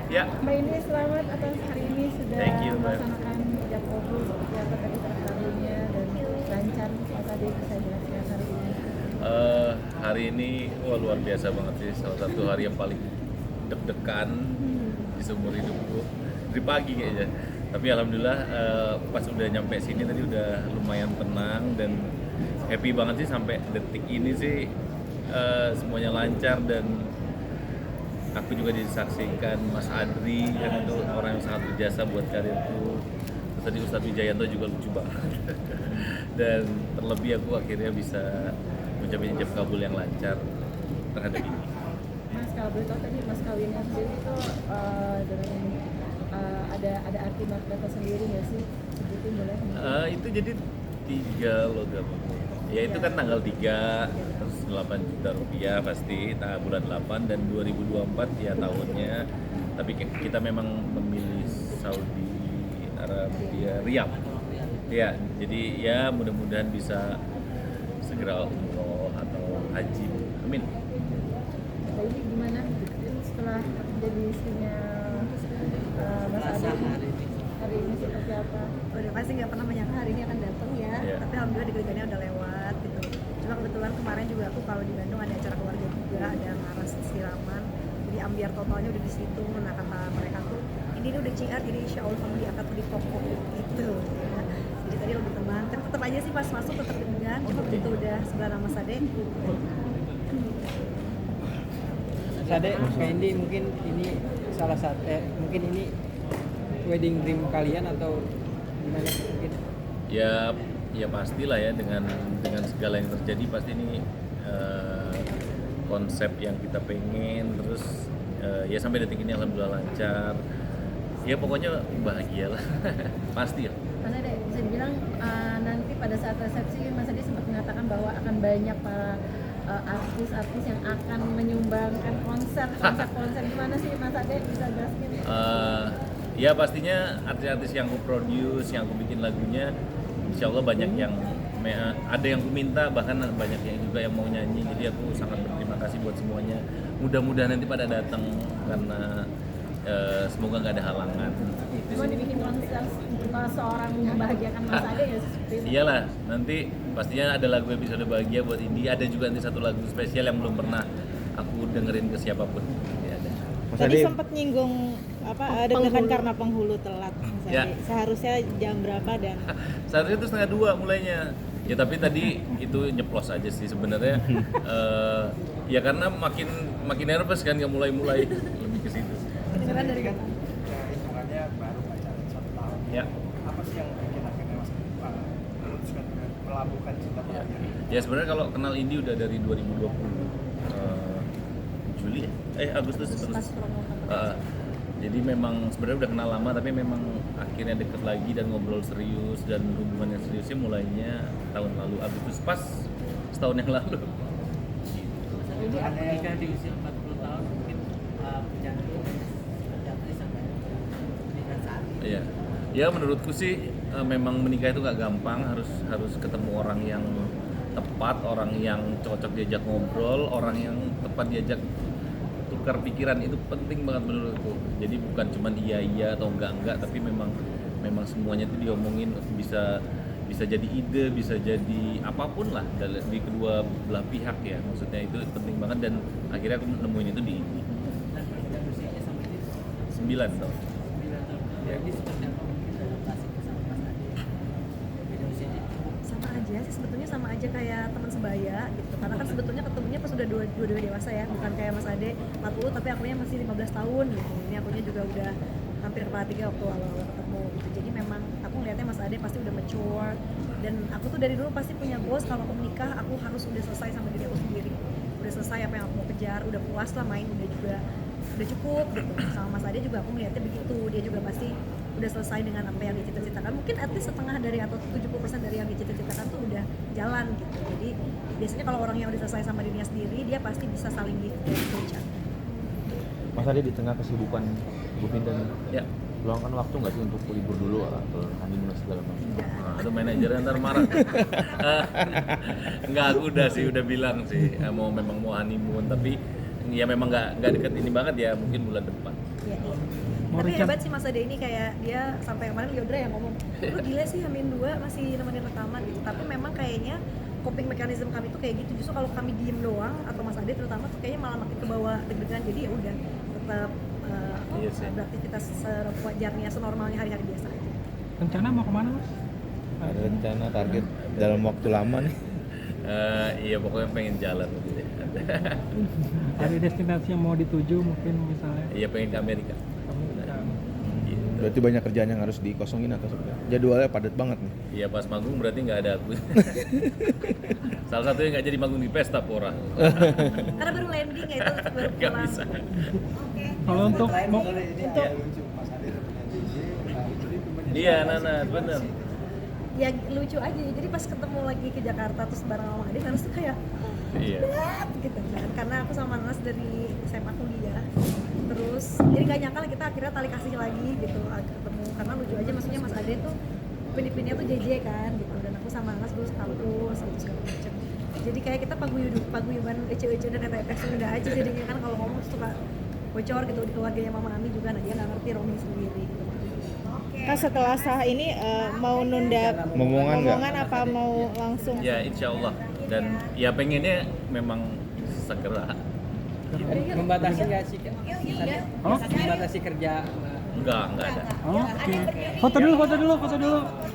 Ya, Mbak ini selamat atas hari ini sudah thank you, Mbak. melaksanakan hijab kabul seperti apa tadi perkembangannya dan lancar. Mas Ade bisa jelaskan hari ini. Hari ini luar biasa banget sih, salah satu hari yang paling deg-degan di seumur hidupku dari pagi kayaknya. Tapi alhamdulillah pas udah nyampe sini tadi udah lumayan tenang dan happy banget sih sampai detik ini sih semuanya lancar dan aku juga disaksikan Mas Adri yang itu orang yang sangat berjasa buat karirku. Terus tadi Ustadz Wijayanto juga lucu banget dan terlebih aku akhirnya bisa mencapai hijab kabul yang lancar terhadap ini. Mas kalau boleh tahu tadi Mas kawinnya sendiri itu dengan ada arti makna tersendiri nggak sih? Sebutin boleh? Itu jadi 3 logam. Ya itu kan tanggal 3, terus 8 juta rupiah pasti bulan 8 dan 2024 ya tahunnya. Tapi kita memang memilih Saudi Arabia Riyadh. Ya, jadi ya mudah-mudahan bisa segera umroh atau haji. Amin. Mbak ini gimana setelah jadi istrinya Mas Ade hari ini seperti apa? Udah pasti nggak pernah menyangka hari ini akan datang ya, Iya. tapi alhamdulillah deg-degannya udah lewat gitu. Cuma kebetulan kemarin juga aku kalau di Bandung ada acara keluarga juga, ada ngaras istiraman, jadi ambiar totalnya udah di situ. Nah kata mereka tuh ini udah CR, jadi insya Allah kamu diangkat lebih pokok gitu. Ya. Jadi tadi lebih tenang, tapi tetap aja sih pas masuk tetap deg-degan. Cuma begitu udah sebelah nama Sade, Sade, Fendi mungkin ini salah satu, mungkin ini wedding dream kalian atau gimana mungkin? Ya pastilah ya dengan segala yang terjadi pasti ini konsep yang kita pengen terus ya sampai detik ini alhamdulillah lancar. Ya pokoknya bahagia lah. Pasti ya. Mas Ade bisa dibilang nanti pada saat resepsi Mas Ade sempat mengatakan bahwa akan banyak para artis-artis yang akan menyumbangkan konser gimana sih Mas Ade bisa jelaskan? Ya pastinya artis-artis yang aku produce, yang aku bikin lagunya, insya Allah banyak yang ada yang aku minta, bahkan banyak yang juga yang mau nyanyi. Jadi aku sangat berterima kasih buat semuanya. Mudah-mudahan nanti pada datang karena semoga nggak ada halangan. Cuma dibikin konser seorang membahagiakan Mas Ade ya seperti itu. Iyalah, nanti pastinya ada lagu episode bahagia buat Indi. Ada juga nanti satu lagu spesial yang belum pernah aku dengerin ke siapapun. Ya, ada. Mas Tadi Ade, sempat nyinggung deg-degan karena penghulu telat. Mas Ya. Ade. Seharusnya jam berapa dan Saatnya itu 1:30 mulainya. Ya tapi tadi itu nyeplos aja sih sebenarnya. Ya karena makin nervous kan nggak mulai lebih ke situ. kedengeran dari kan hitungannya baru pacaran 1 tahun. Ya. Apa sih yang bikin akhirnya Mas memutuskan melabuhkan cinta Ya, kalian? ya sebenarnya kalau kenal Indi udah dari 2020 Juli Agustus pas promo jadi memang sebenarnya udah kenal lama tapi memang akhirnya deket lagi dan ngobrol serius dan hubungan yang seriusnya mulainya tahun lalu Agustus pas setahun yang lalu. Jadi Ada Jika di usia 40 tahun mungkin pencantik pencantik sampai dengan saat ini. Iya. Ya menurutku sih memang menikah itu nggak gampang, harus ketemu orang yang tepat, orang yang cocok diajak ngobrol, orang yang tepat diajak tukar pikiran, itu penting banget menurutku. Jadi bukan cuma iya atau enggak, tapi memang semuanya itu diomongin bisa jadi ide, bisa jadi apapun lah di kedua belah pihak ya. Maksudnya itu penting banget dan akhirnya aku nemuin itu di ini. Dan perbedaan usianya sama ini 9 tahun. 9 tahun. Jadi seperti apa mungkin adaptasi bersama Mas Ade? Beda usianya cukup sama aja sih sebetulnya, sama aja kayak teman sebaya gitu, karena kan sebetulnya ketemunya pas udah dua-dua dewasa ya, bukan kayak Mas Ade 40 tapi akunya masih 15 tahun gitu. Ini akunya juga udah hampir kepala 3 waktu awal-awal ketemu gitu. Jadi memang aku ngeliatnya Mas Ade pasti udah mature, dan aku tuh dari dulu pasti punya goals kalau aku menikah aku harus udah selesai sama diri aku sendiri, udah selesai apa yang aku mau kejar, udah puas lah main, udah cukup gitu. Sama Mas Ade juga aku melihatnya begitu, dia juga pasti udah selesai dengan apa yang dicita-citakan, mungkin at least setengah dari atau 70% dari yang dicita-citakan tuh udah jalan gitu. Jadi biasanya kalau orang yang udah selesai sama dirinya sendiri, dia pasti bisa saling give dan each other. Mas Ade di tengah kesibukan Bu Vinda nih, Ya. luangkan waktu nggak sih untuk libur dulu atau honeymoon segala macam? Nah, itu manajernya ntar marah. Enggak, aku udah bilang sih memang mau honeymoon tapi ya memang nggak deket ini banget ya, mungkin bulan depan. Iya. Mau Tapi rencana- hebat sih Mas Ade ini, kayak dia sampai kemarin Yodra yang ngomong, lu gila sih Hamin 2 masih nemenin rekaman gitu. Tapi memang kayaknya coping mechanism kami tuh kayak gitu. Justru kalau kami diem doang atau Mas Ade terutama tuh kayaknya malah makin ke bawah deg-degan. Jadi ya udah tetap Iya sih. beraktivitas sewajarnya, senormalnya hari-hari biasa aja. Rencana mau kemana mas? Ada rencana target dalam waktu lama nih. Iya pokoknya pengen jalan gitu deh. Ada destinasi yang mau dituju mungkin misalnya? Iya pengen ke Amerika. Gitu. Berarti banyak kerjaan yang harus dikosongin atau seperti apa? Jadwalnya padat banget nih. Iya pas manggung berarti nggak ada aku. Salah satunya nggak jadi manggung di pesta pora. Karena baru landing ya itu baru Nggak pulang. bisa. Kalau untuk mau Iya Nana bener. Ya lucu aja, jadi pas ketemu lagi ke Jakarta terus bareng sama Ade, Nanas tuh kayak Iya. "What?" gitu kan, karena aku sama Nanas dari SMA kuliah, terus jadi nggak nyangka lah kita akhirnya tali kasih lagi gitu, ketemu, karena lucu aja, maksudnya Mas Ade tuh pindah-pindahnya tuh JJ kan gitu, dan aku sama Nanas dulu sekampus gitu segala macem, jadi kayak kita paguyuban ece-ece dan FF Sunda aja jadinya kan, kalau ngomong tuh suka bocor gitu di keluarganya Mama Ami juga, nah dia nggak ngerti roaming sendiri gitu. Kak setelah sah ini mau nunda Momongan nggak? momongan apa mau langsung? Ya insya Allah. Dan ya pengennya memang segera. Membatasi nggak sih Kak? Oh? Membatasi kerja. Enggak ada. Oke. Foto dulu.